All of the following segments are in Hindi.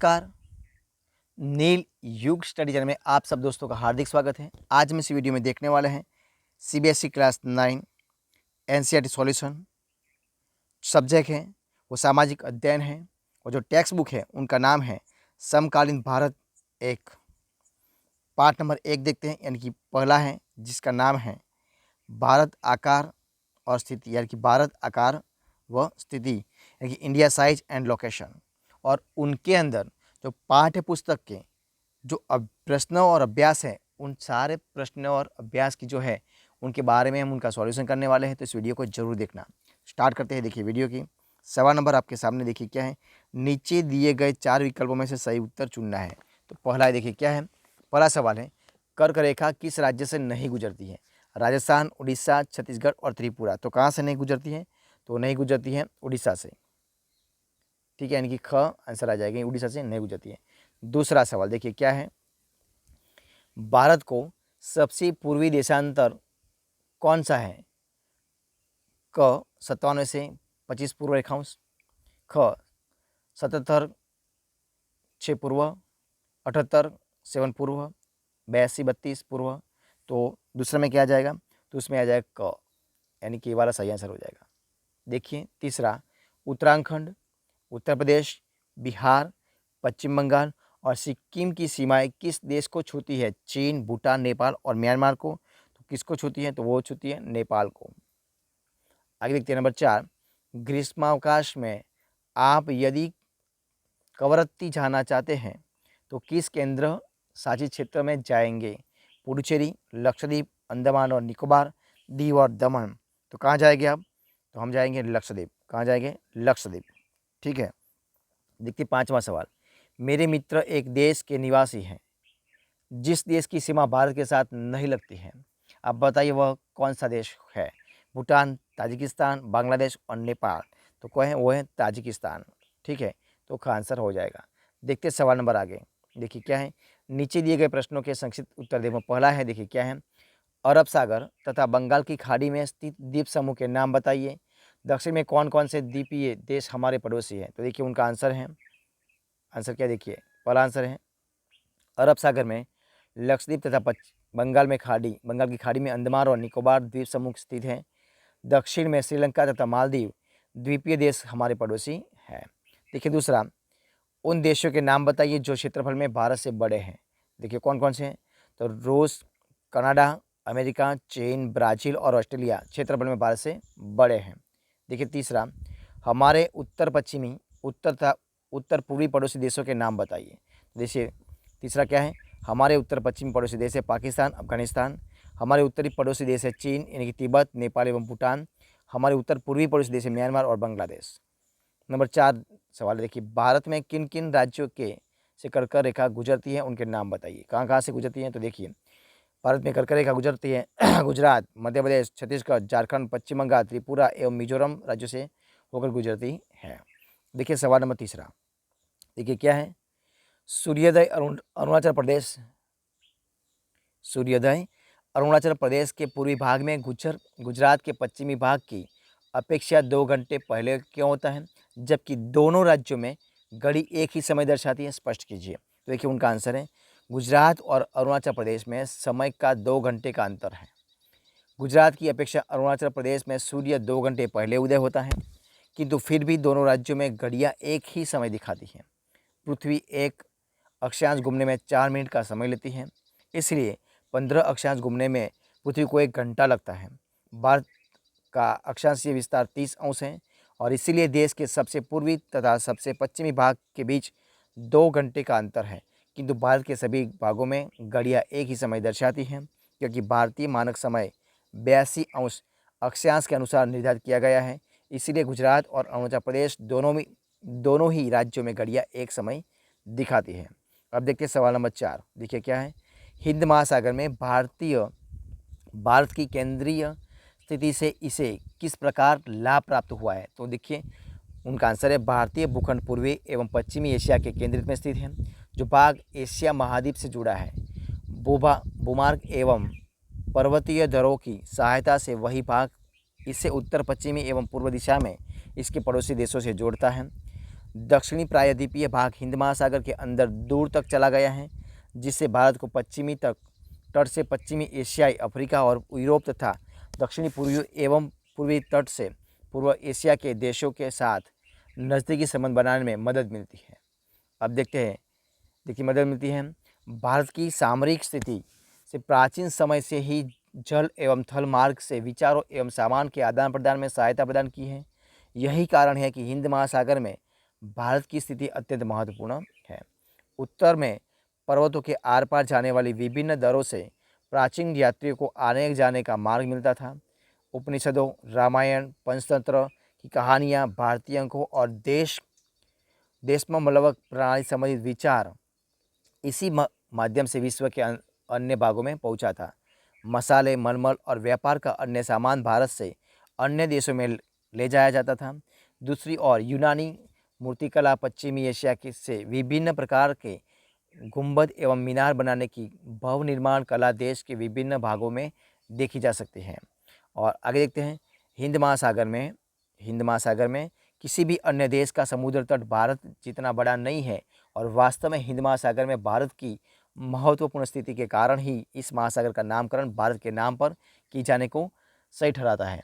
नमस्कार। नील युग स्टडी चैनल में आप सब दोस्तों का हार्दिक स्वागत है। आज हम इस वीडियो में देखने वाले हैं CBSE class 9 NCERT solution. Subject है वो सामाजिक अध्ययन है और जो टेक्स्ट बुक है उनका नाम है समकालीन भारत। एक पार्ट नंबर 1 देखते हैं, यानी कि पहला है जिसका नाम है भारत आकार और स्थिति, यानी कि भारत आकार व स्थिति, यानी कि इंडिया साइज एंड लोकेशन। और उनके अंदर जो पाठ्य पुस्तक के जो प्रश्न और अभ्यास है, उन सारे प्रश्न और अभ्यास की जो है उनके बारे में हम उनका सॉल्यूशन करने वाले हैं। तो इस वीडियो को जरूर देखना। स्टार्ट करते हैं। देखिए वीडियो की सवाल नंबर आपके सामने देखिए क्या है। नीचे दिए गए 4 विकल्पों में से सही उत्तर चुनना है। तो पहला है, देखिए क्या है। पहला सवाल है, कर्क रेखा किस राज्य से नहीं गुजरती है? राजस्थान, उड़ीसा, छत्तीसगढ़ और त्रिपुरा। तो कहाँ से नहीं गुजरती है? तो नहीं गुजरती है उड़ीसा से। ठीक है, यानी कि ख आंसर आ जाएगा, उड़ीसा से नहीं गुजरती है। दूसरा सवाल देखिए क्या है। भारत को सबसे पूर्वी देशांतर कौन सा है? क 57 से 25 पूर्व रेखांश, ख 77 6 पूर्व, 78 7 पूर्व, 82 32 पूर्व। तो दूसरे में क्या आ जाएगा? तो उसमें आ जाएगा क, यानी कि ये वाला सही आंसर हो जाएगा। देखिए तीसरा, उत्तराखंड, उत्तर प्रदेश, बिहार, पश्चिम बंगाल और सिक्किम की सीमाएं किस देश को छूती है? चीन, भूटान, नेपाल और म्यांमार को। तो किसको छूती है? तो वो छूती है नेपाल को। आगे देखते हैं नंबर 4, ग्रीष्मावकाश में आप यदि कवरत्ती जाना चाहते हैं तो किस केंद्र शासित क्षेत्र में जाएंगे? पुडुचेरी, लक्षद्वीप, अंडमान और निकोबार, दीव और दमन। तो कहाँ जाएंगे आप? तो हम जाएंगे लक्षद्वीप। कहाँ जाएंगे? लक्षद्वीप। ठीक है। देखिए पांचवा सवाल, मेरे मित्र एक देश के निवासी हैं जिस देश की सीमा भारत के साथ नहीं लगती है। आप बताइए वह कौन सा देश है? भूटान, ताजिकिस्तान, बांग्लादेश और नेपाल। तो कौन है? वो है ताजिकिस्तान। ठीक है, तो का आंसर हो जाएगा। देखते हैं सवाल नंबर आगे। देखिए क्या है। नीचे दिए गए प्रश्नों के संक्षिप्त उत्तर दें। पहला है, देखिए क्या है। अरब सागर तथा बंगाल की खाड़ी में स्थित द्वीप समूह के नाम बताइए। दक्षिण में कौन कौन से द्वीपीय देश हमारे पड़ोसी हैं? तो देखिए उनका आंसर है, आंसर क्या देखिए, पहला आंसर है अरब सागर में लक्षद्वीप तथा बंगाल की खाड़ी में अंडमान और निकोबार द्वीप समूह स्थित है। दक्षिण में श्रीलंका तथा मालदीव द्वीपीय देश हमारे पड़ोसी है। देखिए दूसरा, उन देशों के नाम बताइए जो क्षेत्रफल में भारत से बड़े हैं। देखिए कौन कौन से हैं? तो रूस, कनाडा, अमेरिका, चीन, ब्राज़ील और ऑस्ट्रेलिया क्षेत्रफल में भारत से बड़े हैं। देखिए तीसरा, हमारे उत्तर पश्चिमी, उत्तर तथा उत्तर पूर्वी पड़ोसी देशों के नाम बताइए। देखिए तीसरा क्या है। हमारे उत्तर पश्चिमी पड़ोसी देश है पाकिस्तान, अफगानिस्तान। हमारे उत्तरी पड़ोसी देश है चीन, यानी कि तिब्बत, नेपाल एवं भूटान। हमारे उत्तर पूर्वी पड़ोसी देश है म्यांमार और बांग्लादेश। नंबर 4 सवाल है, देखिए भारत में किन किन राज्यों के से कर्क रेखा गुजरती है, उनके नाम बताइए। कहाँ कहाँ से गुजरती है? तो देखिए भारत में कर्क रेखा गुजरती है गुजरात, मध्य प्रदेश, छत्तीसगढ़, झारखंड, पश्चिम बंगाल, त्रिपुरा एवं मिजोरम राज्यों से होकर गुजरती है। देखिए सवाल नंबर तीसरा, देखिए क्या है। सूर्योदय अरुणाचल प्रदेश, सूर्योदय अरुणाचल प्रदेश के पूर्वी भाग में गुजरात के पश्चिमी भाग की अपेक्षा 2 घंटे पहले क्यों होता है, जबकि दोनों राज्यों में घड़ी एक ही समय दर्शाती है? स्पष्ट कीजिए। तो देखिए उनका आंसर है, गुजरात और अरुणाचल प्रदेश में समय का 2 घंटे का अंतर है। गुजरात की अपेक्षा अरुणाचल प्रदेश में सूर्य 2 घंटे पहले उदय होता है, किंतु फिर भी दोनों राज्यों में घड़ियाँ एक ही समय दिखाती हैं। पृथ्वी एक अक्षांश घूमने में 4 मिनट का समय लेती है, इसलिए 15 अक्षांश घूमने में पृथ्वी को 1 घंटा लगता है। भारत का अक्षांशीय विस्तार 30 अंश है और इसीलिए देश के सबसे पूर्वी तथा सबसे पश्चिमी भाग के बीच 2 घंटे का अंतर है, किंतु भारत के सभी भागों में घड़ियाँ एक ही समय दर्शाती हैं, क्योंकि भारतीय मानक समय 82 अंश अक्षांश के अनुसार निर्धारित किया गया है। इसीलिए गुजरात और अरुणाचल प्रदेश दोनों ही राज्यों में घड़ियाँ एक समय दिखाती है। अब देखते हैं सवाल नंबर 4। देखिए क्या है। हिंद महासागर में भारत की केंद्रीय स्थिति से इसे किस प्रकार लाभ प्राप्त हुआ है? तो देखिए उनका आंसर है, भारतीय भूखंड पूर्वी एवं पश्चिमी एशिया के केंद्रित में स्थित है। जो भाग एशिया महाद्वीप से जुड़ा है, भूमार्ग एवं पर्वतीय दरों की सहायता से वही भाग इसे उत्तर पश्चिमी एवं पूर्व दिशा में इसके पड़ोसी देशों से जोड़ता है। दक्षिणी प्रायद्वीपीय भाग हिंद महासागर के अंदर दूर तक चला गया है, जिससे भारत को पश्चिमी तट से पश्चिमी एशियाई, अफ्रीका और यूरोप तथा दक्षिणी पूर्वी एवं पूर्वी तट से पूर्व एशिया के देशों के साथ नज़दीकी संबंध बनाने में मदद मिलती है। अब देखिए मदद मिलती है। भारत की सामरिक स्थिति से प्राचीन समय से ही जल एवं थल मार्ग से विचारों एवं सामान के आदान प्रदान में सहायता प्रदान की है। यही कारण है कि हिंद महासागर में भारत की स्थिति अत्यंत महत्वपूर्ण है। उत्तर में पर्वतों के आर पार जाने वाली विभिन्न दरों से प्राचीन यात्रियों को आने जाने का मार्ग मिलता था। उपनिषदों, रामायण, पंचतंत्र की कहानियाँ, भारतीय अंकों और देशमलवक प्रणाली संबंधित विचार इसी माध्यम से विश्व के अन्य भागों में पहुंचा था। मसाले, मलमल और व्यापार का अन्य सामान भारत से अन्य देशों में ले जाया जाता था। दूसरी ओर यूनानी मूर्तिकला पश्चिमी एशिया से विभिन्न प्रकार के गुंबद एवं मीनार बनाने की भवन निर्माण कला देश के विभिन्न भागों में देखी जा सकती है। और आगे देखते हैं, हिंद महासागर में किसी भी अन्य देश का समुद्र तट भारत जितना बड़ा नहीं है और वास्तव में हिंद महासागर में भारत की महत्वपूर्ण स्थिति के कारण ही इस महासागर का नामकरण भारत के नाम पर किए जाने को सही ठहराता है।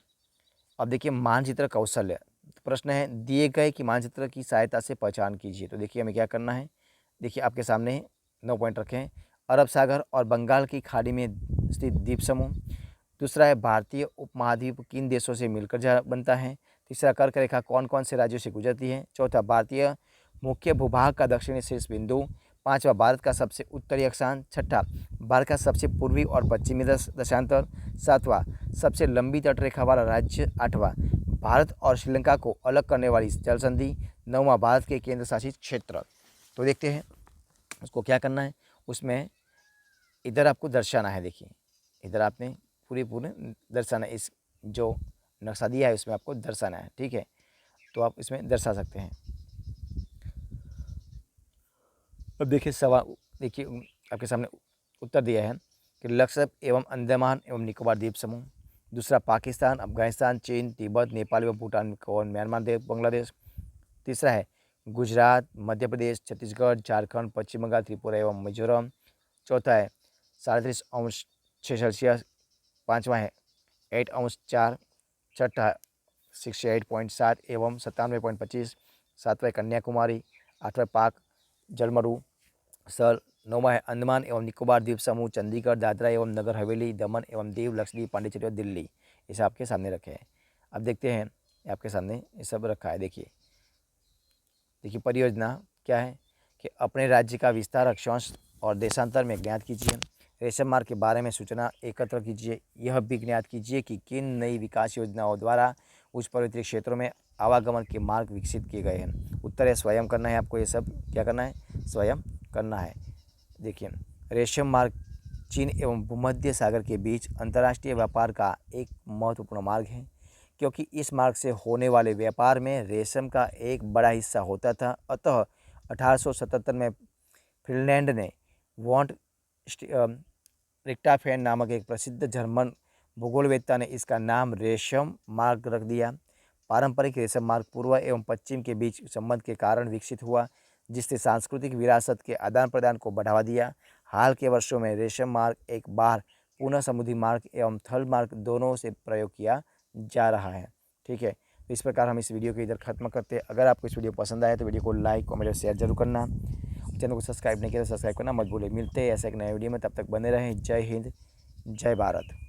अब देखिए मानचित्र कौशल्य। प्रश्न है, दिए गए कि मानचित्र की सहायता से पहचान कीजिए। तो देखिए हमें क्या करना है, देखिए आपके सामने 9 पॉइंट रखे हैं। अरब सागर और बंगाल की खाड़ी में स्थित द्वीप समूह। दूसरा है भारतीय उपमहाद्वीप किन देशों से मिलकर बनता है। तीसरा कर्क रेखा कौन कौन से राज्यों से गुजरती है। चौथा भारतीय मुख्य भूभाग का दक्षिणी शीर्ष बिंदु। पांचवा भारत का सबसे उत्तरी अक्षांश। छठा भारत का सबसे पूर्वी और पश्चिमी दशांतर। सातवां सबसे लंबी तटरेखा वाला राज्य। आठवां भारत और श्रीलंका को अलग करने वाली जल संधि। नौवां भारत के केंद्र शासित क्षेत्र। तो देखते हैं उसको क्या करना है। उसमें इधर आपको दर्शाना है। देखिए इधर आपने पूरे दर्शाना है। इस जो नक्शा दिया है उसमें आपको दर्शाना है, ठीक है। तो आप इसमें दर्शा सकते हैं। अब देखिए सवाल, देखिए आपके सामने उत्तर दिया है कि लक्षद्वीप एवं अंडमान एवं निकोबार द्वीप समूह। दूसरा पाकिस्तान, अफगानिस्तान, चीन, तिब्बत, नेपाल एवं भूटान और म्यांमार देश, बांग्लादेश। तीसरा है गुजरात, मध्य प्रदेश, छत्तीसगढ़, झारखंड, पश्चिम बंगाल, त्रिपुरा एवं मिजोरम। चौथा है 37°6 पाँचवा है 8°4। छठा 68.7 एवं 97.25। सातवां है कन्याकुमारी। आठवां पाक जलमरु स्थल। नौवां है अंडमान एवं निकोबार द्वीप समूह, चंडीगढ़, दादरा एवं नगर हवेली, दमन एवं दीव, लक्षद्वीप, पांडिचेरी और दिल्ली। इसे आपके सामने रखे हैं। अब देखते हैं, आपके सामने ये सब रखा है। देखिए परियोजना क्या है कि अपने राज्य का विस्तार, अक्षांश और देशांतर में ज्ञात कीजिए। रेशम मार्ग के बारे में सूचना एकत्र कीजिए। यह भी ज्ञात कीजिए कि किन नई विकास योजनाओं द्वारा उच्च पर्वतीय क्षेत्रों में आवागमन के मार्ग विकसित किए गए हैं। उत्तर है स्वयं करना है। आपको ये सब क्या करना है, स्वयं करना है। देखिए रेशम मार्ग चीन एवं भूमध्य सागर के बीच अंतर्राष्ट्रीय व्यापार का एक महत्वपूर्ण मार्ग है, क्योंकि इस मार्ग से होने वाले व्यापार में रेशम का एक बड़ा हिस्सा होता था। अतः 1877 में फिनलैंड ने वॉन्ट रिक्टाफेन नामक एक प्रसिद्ध जर्मन भूगोलवेत्ता ने इसका नाम रेशम मार्ग रख दिया। पारंपरिक रेशम मार्ग पूर्व एवं पश्चिम के बीच संबंध के कारण विकसित हुआ, जिससे सांस्कृतिक विरासत के आदान प्रदान को बढ़ावा दिया। हाल के वर्षों में रेशम मार्ग एक बार पुनः समुद्री मार्ग एवं थल मार्ग दोनों से प्रयोग किया जा रहा है, ठीक है। तो इस प्रकार हम इस वीडियो को इधर खत्म करते हैं। अगर आपको इस वीडियो पसंद आया तो वीडियो को लाइक, कमेंट और शेयर जरूर करना। चैनल को सब्सक्राइब नहीं किया तो सब्सक्राइब करना मत भूलिए। मिलते हैं ऐसे एक नए वीडियो में, तब तक बने रहें। जय हिंद, जय भारत।